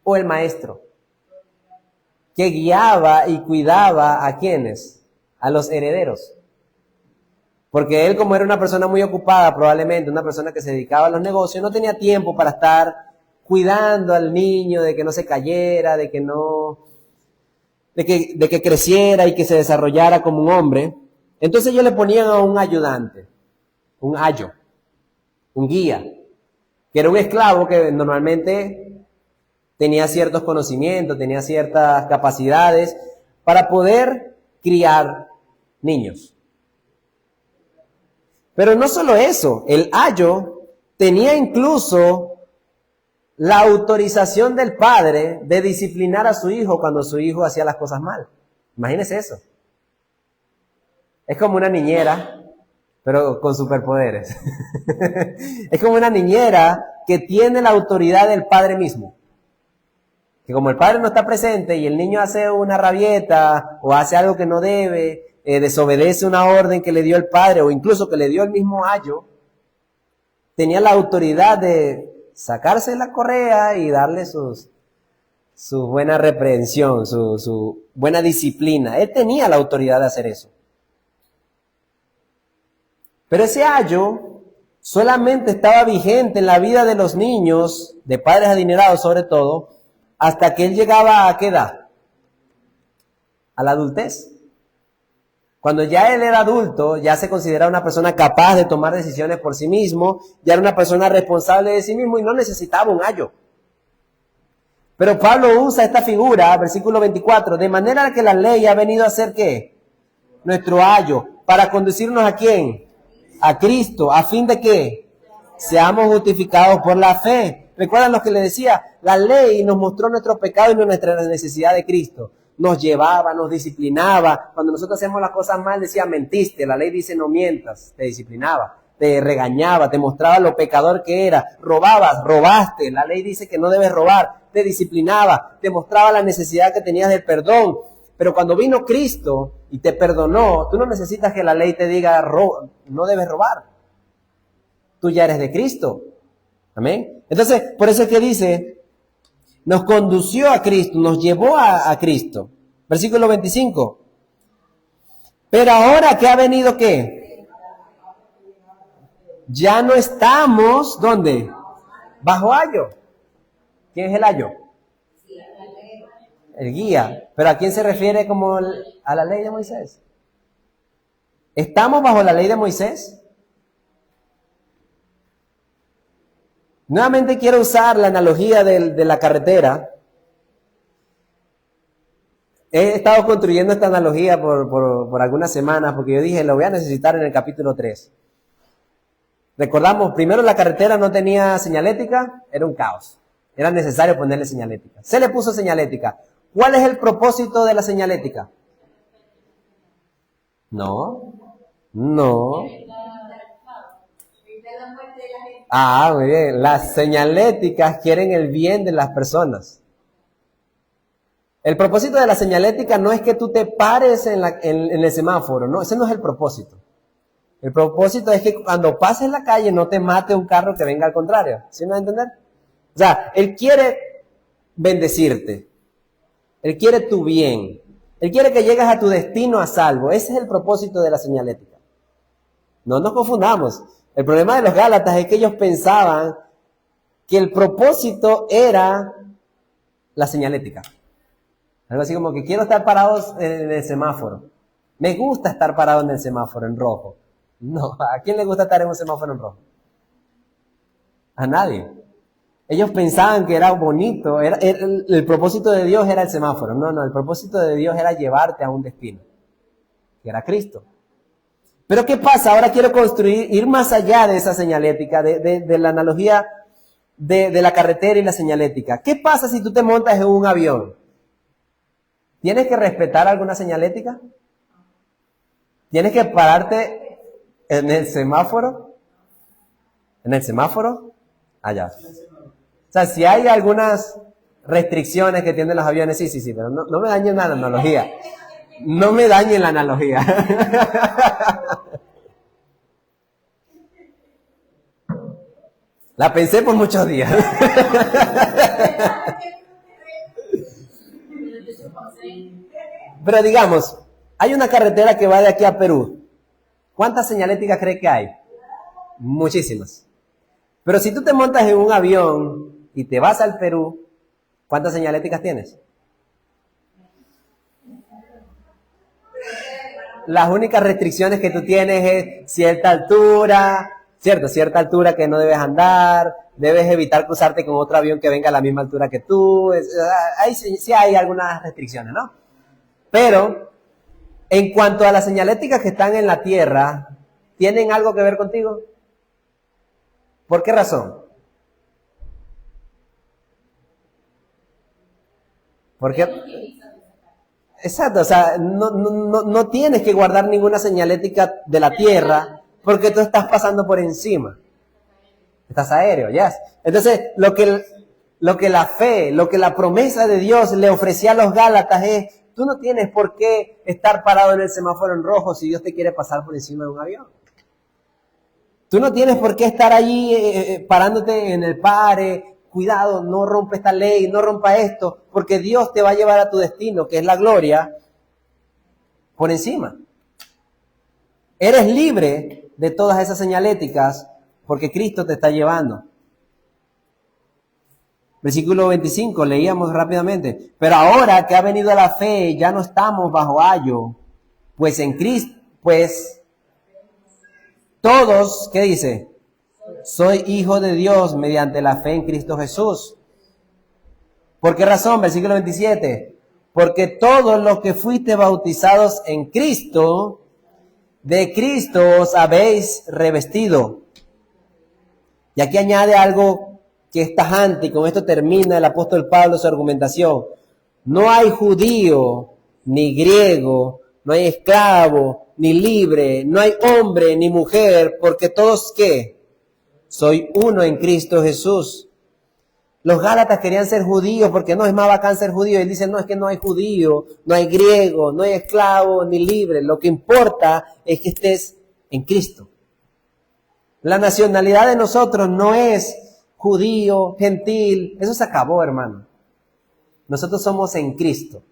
o el maestro, que guiaba y cuidaba ¿a quiénes? A los herederos. Porque él, como era una persona muy ocupada, probablemente una persona que se dedicaba a los negocios, no tenía tiempo para estar cuidando al niño de que no se cayera, de que creciera y que se desarrollara como un hombre. Entonces ellos le ponían a un ayudante, un ayo, un guía, que era un esclavo que normalmente tenía ciertos conocimientos, tenía ciertas capacidades para poder criar niños. Pero no solo eso, el ayo tenía incluso la autorización del padre de disciplinar a su hijo cuando su hijo hacía las cosas mal. Imagínense eso. Es como una niñera, pero con superpoderes. Es como una niñera que tiene la autoridad del padre mismo. Que como el padre no está presente y el niño hace una rabieta o hace algo que no debe, desobedece una orden que le dio el padre o incluso que le dio el mismo ayo, tenía la autoridad de sacarse la correa y darle su buena reprensión, su buena disciplina. Él tenía la autoridad de hacer eso. Pero ese ayo solamente estaba vigente en la vida de los niños, de padres adinerados sobre todo, hasta que él llegaba ¿a qué edad? A la adultez. Cuando ya él era adulto, ya se consideraba una persona capaz de tomar decisiones por sí mismo, ya era una persona responsable de sí mismo y no necesitaba un ayo. Pero Pablo usa esta figura, versículo 24, de manera que la ley ha venido a ser ¿qué? Nuestro ayo, para conducirnos ¿a quién? A Cristo, a fin de que seamos justificados por la fe. ¿Recuerdan lo que les decía? La ley nos mostró nuestro pecado y nuestra necesidad de Cristo. Nos llevaba, nos disciplinaba. Cuando nosotros hacemos las cosas mal, decía, mentiste. La ley dice, no mientas. Te disciplinaba, te regañaba, te mostraba lo pecador que era. Robabas, robaste. La ley dice que no debes robar. Te disciplinaba, te mostraba la necesidad que tenías del perdón. Pero cuando vino Cristo y te perdonó, tú no necesitas que la ley te diga, no debes robar. Tú ya eres de Cristo. Amén. Entonces, por eso es que dice, nos condució a Cristo, nos llevó a Cristo. Versículo 25. Pero ahora que ha venido ¿qué? Ya no estamos, ¿dónde? Bajo ayo. ¿Quién es el ayo? El guía. ¿Pero a quién se refiere como a la ley de Moisés? ¿Estamos bajo la ley de Moisés? Nuevamente quiero usar la analogía de la carretera. He estado construyendo esta analogía por algunas semanas porque yo dije, lo voy a necesitar en el capítulo 3. Recordamos, primero la carretera no tenía señalética, era un caos. Era necesario ponerle señalética. Se le puso señalética. ¿Cuál es el propósito de la señalética? No. Ah, muy bien. Las señaléticas quieren el bien de las personas. El propósito de la señalética no es que tú te pares en el semáforo, no, ese no es el propósito. El propósito es que cuando pases la calle no te mate un carro que venga al contrario. ¿Sí me va a entender? O sea, Él quiere bendecirte. Él quiere tu bien. Él quiere que llegues a tu destino a salvo. Ese es el propósito de la señalética. No nos confundamos. El problema de los Gálatas es que ellos pensaban que el propósito era la señalética. Algo así como que quiero estar parados en el semáforo. Me gusta estar parado en el semáforo en rojo. No, ¿a quién le gusta estar en un semáforo en rojo? A nadie. Ellos pensaban que era bonito, el propósito de Dios era el semáforo. No, el propósito de Dios era llevarte a un destino, que era Cristo. Pero ¿qué pasa? Ahora quiero ir más allá de esa señalética, de la analogía de la carretera y la señalética. ¿Qué pasa si tú te montas en un avión? ¿Tienes que respetar alguna señalética? ¿Tienes que pararte en el semáforo? ¿En el semáforo? Allá. O sea, si hay algunas restricciones que tienen los aviones, sí, pero no me dañen la analogía. No me dañen la analogía. La pensé por muchos días. Pero digamos, hay una carretera que va de aquí a Perú. ¿Cuántas señaléticas cree que hay? Muchísimas. Pero si tú te montas en un avión y te vas al Perú, ¿cuántas señaléticas tienes? Las únicas restricciones que tú tienes es cierta altura, ¿cierto? Cierta altura que no debes andar, debes evitar cruzarte con otro avión que venga a la misma altura que tú. Ahí sí hay algunas restricciones, ¿no? Pero, en cuanto a las señaléticas que están en la Tierra, ¿tienen algo que ver contigo? ¿Por qué razón? Porque, exacto, o sea, no tienes que guardar ninguna señalética de la tierra porque tú estás pasando por encima. Estás aéreo, ya. Yes. Entonces, lo que la fe, lo que la promesa de Dios le ofrecía a los Gálatas es, tú no tienes por qué estar parado en el semáforo en rojo si Dios te quiere pasar por encima de un avión. Tú no tienes por qué estar allí parándote en el pare. Cuidado, no rompa esta ley, no rompa esto, porque Dios te va a llevar a tu destino, que es la gloria, por encima. Eres libre de todas esas señaléticas porque Cristo te está llevando. Versículo 25, leíamos rápidamente. Pero ahora que ha venido la fe, ya no estamos bajo ayo, pues en Cristo, pues todos, ¿qué dice? Soy hijo de Dios mediante la fe en Cristo Jesús. ¿Por qué razón? Versículo 27. Porque todos los que fuiste bautizados en Cristo, de Cristo os habéis revestido. Y aquí añade algo que es tajante, y con esto termina el apóstol Pablo su argumentación. No hay judío ni griego, no hay esclavo ni libre, no hay hombre ni mujer, porque todos, ¿qué? Soy uno en Cristo Jesús. Los Gálatas querían ser judíos porque no es más bacán ser judío. Él dice, no, es que no hay judío, no hay griego, no hay esclavo ni libre. Lo que importa es que estés en Cristo. La nacionalidad de nosotros no es judío, gentil. Eso se acabó, hermano. Nosotros somos en Cristo.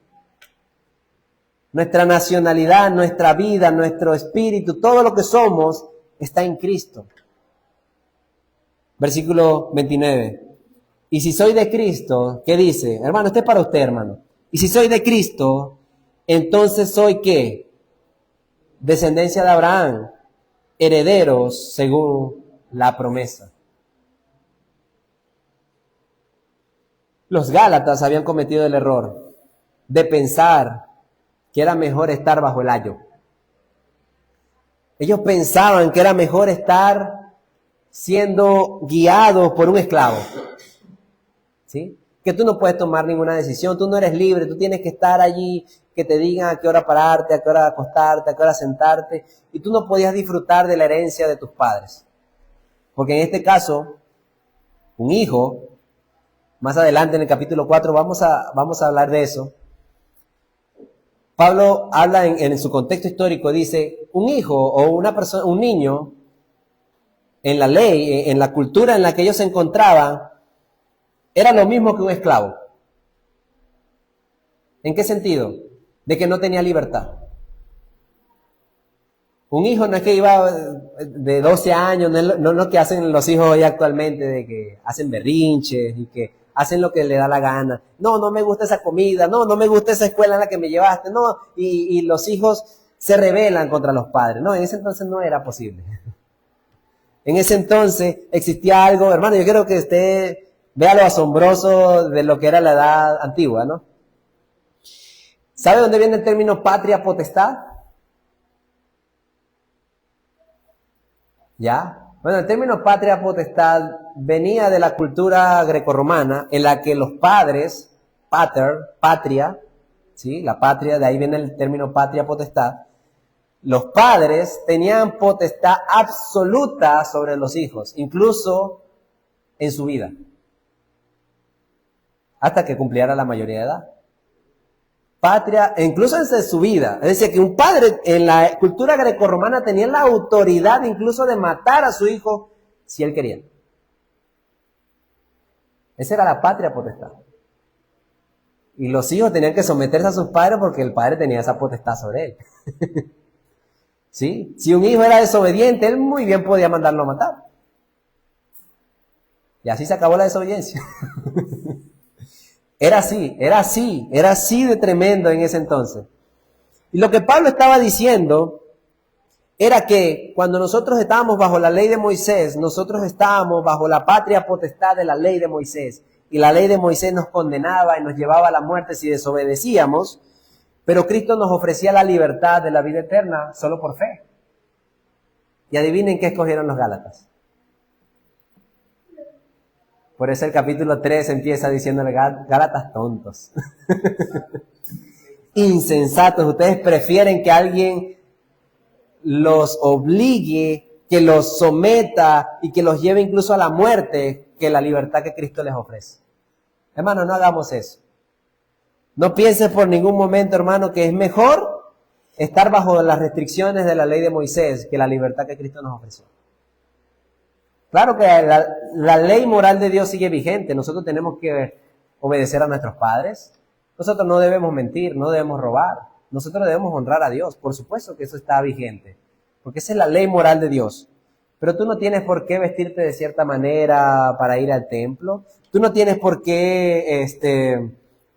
Nuestra nacionalidad, nuestra vida, nuestro espíritu, todo lo que somos está en Cristo. Versículo 29. Y si soy de Cristo, ¿qué dice? Hermano, este es para usted, hermano. Y si soy de Cristo, entonces soy ¿qué? Descendencia de Abraham, herederos según la promesa. Los Gálatas habían cometido el error de pensar que era mejor estar bajo el ayo. Ellos pensaban que era mejor estar siendo guiados por un esclavo. ¿Sí? Que tú no puedes tomar ninguna decisión, tú no eres libre, tú tienes que estar allí, que te digan a qué hora pararte, a qué hora acostarte, a qué hora sentarte, y tú no podías disfrutar de la herencia de tus padres. Porque en este caso, un hijo, más adelante en el capítulo 4 vamos a hablar de eso, Pablo habla en su contexto histórico, dice, un hijo o una persona, un niño, en la ley, en la cultura en la que ellos se encontraban, era lo mismo que un esclavo. ¿En qué sentido? De que no tenía libertad. Un hijo no es que iba de 12 años, no es lo que hacen los hijos hoy actualmente, de que hacen berrinches y que hacen lo que le da la gana. No, no me gusta esa comida, no me gusta esa escuela en la que me llevaste, no, y los hijos se rebelan contra los padres. No, en ese entonces no era posible. En ese entonces existía algo, hermano, yo quiero que usted vea lo asombroso de lo que era la edad antigua, ¿no? ¿Sabe dónde viene el término patria potestad? ¿Ya? Bueno, el término patria potestad venía de la cultura grecorromana en la que los padres, pater, patria, ¿sí? La patria, de ahí viene el término patria potestad. Los padres tenían potestad absoluta sobre los hijos, incluso en su vida, hasta que cumpliera la mayoría de edad. Patria, incluso en su vida. Es decir, que un padre en la cultura grecorromana tenía la autoridad incluso de matar a su hijo si él quería. Esa era la patria potestad. Y los hijos tenían que someterse a sus padres porque el padre tenía esa potestad sobre él. ¿Sí? Si un hijo era desobediente, él muy bien podía mandarlo a matar. Y así se acabó la desobediencia. Era así de tremendo en ese entonces. Y lo que Pablo estaba diciendo era que cuando nosotros estábamos bajo la ley de Moisés, nosotros estábamos bajo la patria potestad de la ley de Moisés. Y la ley de Moisés nos condenaba y nos llevaba a la muerte si desobedecíamos, pero Cristo nos ofrecía la libertad de la vida eterna solo por fe. Y adivinen qué escogieron los Gálatas. Por eso el capítulo 3 empieza diciéndole, Gálatas tontos. Insensatos. Ustedes prefieren que alguien los obligue, que los someta y que los lleve incluso a la muerte que la libertad que Cristo les ofrece. Hermano, no hagamos eso. No pienses por ningún momento, hermano, que es mejor estar bajo las restricciones de la ley de Moisés que la libertad que Cristo nos ofreció. Claro que la ley moral de Dios sigue vigente. Nosotros tenemos que obedecer a nuestros padres. Nosotros no debemos mentir, no debemos robar. Nosotros debemos honrar a Dios. Por supuesto que eso está vigente, porque esa es la ley moral de Dios. Pero tú no tienes por qué vestirte de cierta manera para ir al templo. Tú no tienes por qué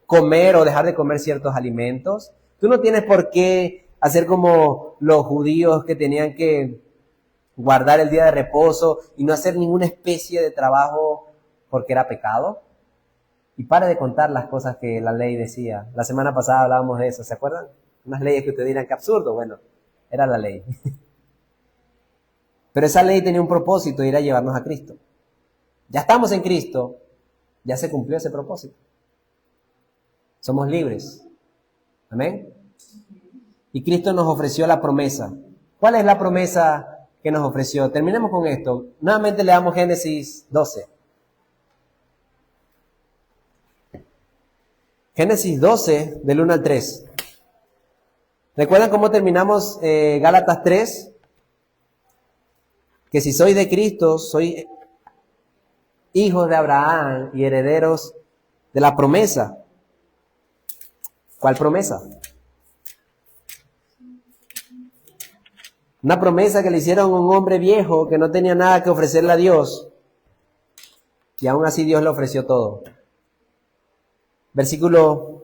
comer o dejar de comer ciertos alimentos. Tú no tienes por qué hacer como los judíos que tenían que guardar el día de reposo y no hacer ninguna especie de trabajo porque era pecado. Y pare de contar las cosas que la ley decía. La semana pasada hablábamos de eso, ¿se acuerdan? Unas leyes que ustedes dirán que absurdo. Bueno, era la ley. Pero esa ley tenía un propósito, era llevarnos a Cristo. Ya estamos en Cristo, ya se cumplió ese propósito. Somos libres. Amén. Y Cristo nos ofreció la promesa. ¿Cuál es la promesa que nos ofreció? Terminemos con esto. Nuevamente leamos Génesis 12. Génesis 12, del 1 al 3. ¿Recuerdan cómo terminamos Gálatas 3? Que si sois de Cristo, sois hijos de Abraham y herederos de la promesa. ¿Cuál promesa? Una promesa que le hicieron a un hombre viejo que no tenía nada que ofrecerle a Dios. Y aún así Dios le ofreció todo. Versículo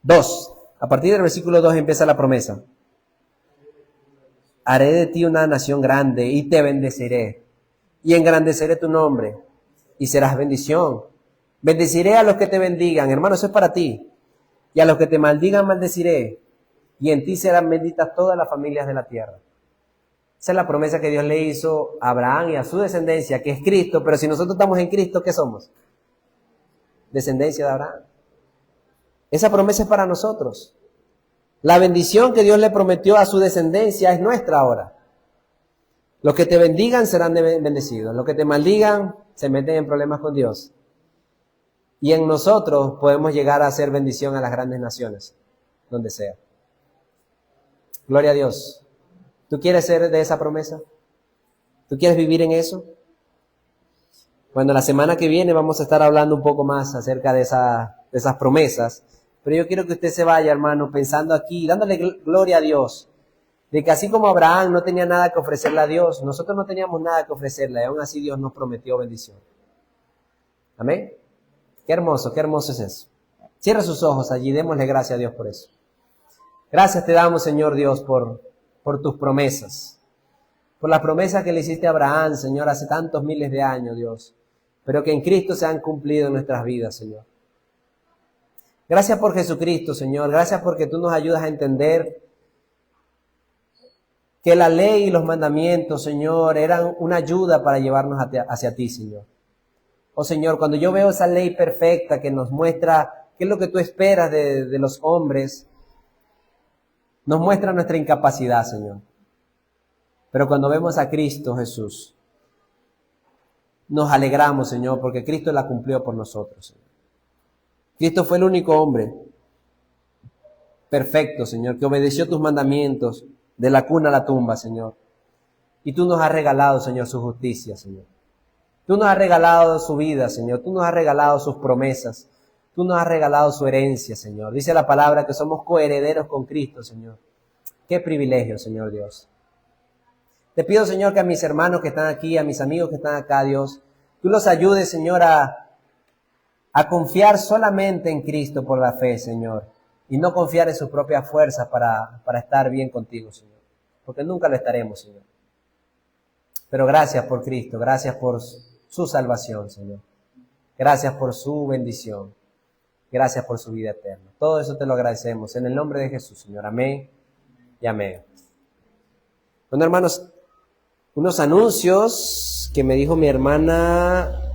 2. A partir del versículo 2 empieza la promesa. Haré de ti una nación grande y te bendeciré. Y engrandeceré tu nombre. Y serás bendición. Bendeciré a los que te bendigan. Hermano, eso es para ti. Y a los que te maldigan, maldeciré. Y en ti serán benditas todas las familias de la tierra. Esa es la promesa que Dios le hizo a Abraham y a su descendencia, que es Cristo. Pero si nosotros estamos en Cristo, ¿qué somos? Descendencia de Abraham. Esa promesa es para nosotros. La bendición que Dios le prometió a su descendencia es nuestra ahora. Los que te bendigan serán bendecidos. Los que te maldigan se meten en problemas con Dios. Y en nosotros podemos llegar a hacer bendición a las grandes naciones. donde sea. Gloria a Dios. ¿Tú quieres ser de esa promesa? ¿Tú quieres vivir en eso? Bueno, la semana que viene vamos a estar hablando un poco más acerca de esas promesas. Pero yo quiero que usted se vaya, hermano, pensando aquí, dándole gloria a Dios, de que así como Abraham no tenía nada que ofrecerle a Dios, nosotros no teníamos nada que ofrecerle, y aún así Dios nos prometió bendición. Amén. Qué hermoso es eso. Cierra sus ojos allí, démosle gracias a Dios por eso. Gracias te damos, Señor Dios, por tus promesas. Por las promesas que le hiciste a Abraham, Señor, hace tantos miles de años, Dios, pero que en Cristo se han cumplido en nuestras vidas, Señor. Gracias por Jesucristo, Señor. Gracias porque tú nos ayudas a entender que la ley y los mandamientos, Señor, eran una ayuda para llevarnos hacia ti, Señor. Oh, Señor, cuando yo veo esa ley perfecta que nos muestra qué es lo que tú esperas de los hombres, nos muestra nuestra incapacidad, Señor. Pero cuando vemos a Cristo Jesús, nos alegramos, Señor, porque Cristo la cumplió por nosotros, Señor. Cristo fue el único hombre perfecto, Señor, que obedeció tus mandamientos de la cuna a la tumba, Señor. Y tú nos has regalado, Señor, su justicia, Señor. Tú nos has regalado su vida, Señor. Tú nos has regalado sus promesas. Tú nos has regalado su herencia, Señor. Dice la palabra que somos coherederos con Cristo, Señor. Qué privilegio, Señor Dios. Te pido, Señor, que a mis hermanos que están aquí, a mis amigos que están acá, Dios, tú los ayudes, Señor, a confiar solamente en Cristo por la fe, Señor, y no confiar en sus propias fuerzas para estar bien contigo, Señor, porque nunca lo estaremos, Señor. Pero gracias por Cristo, gracias por su salvación, Señor. Gracias por su bendición. Gracias por su vida eterna. Todo eso te lo agradecemos en el nombre de Jesús, Señor. Amén y amén. Bueno, hermanos, unos anuncios que me dijo mi hermana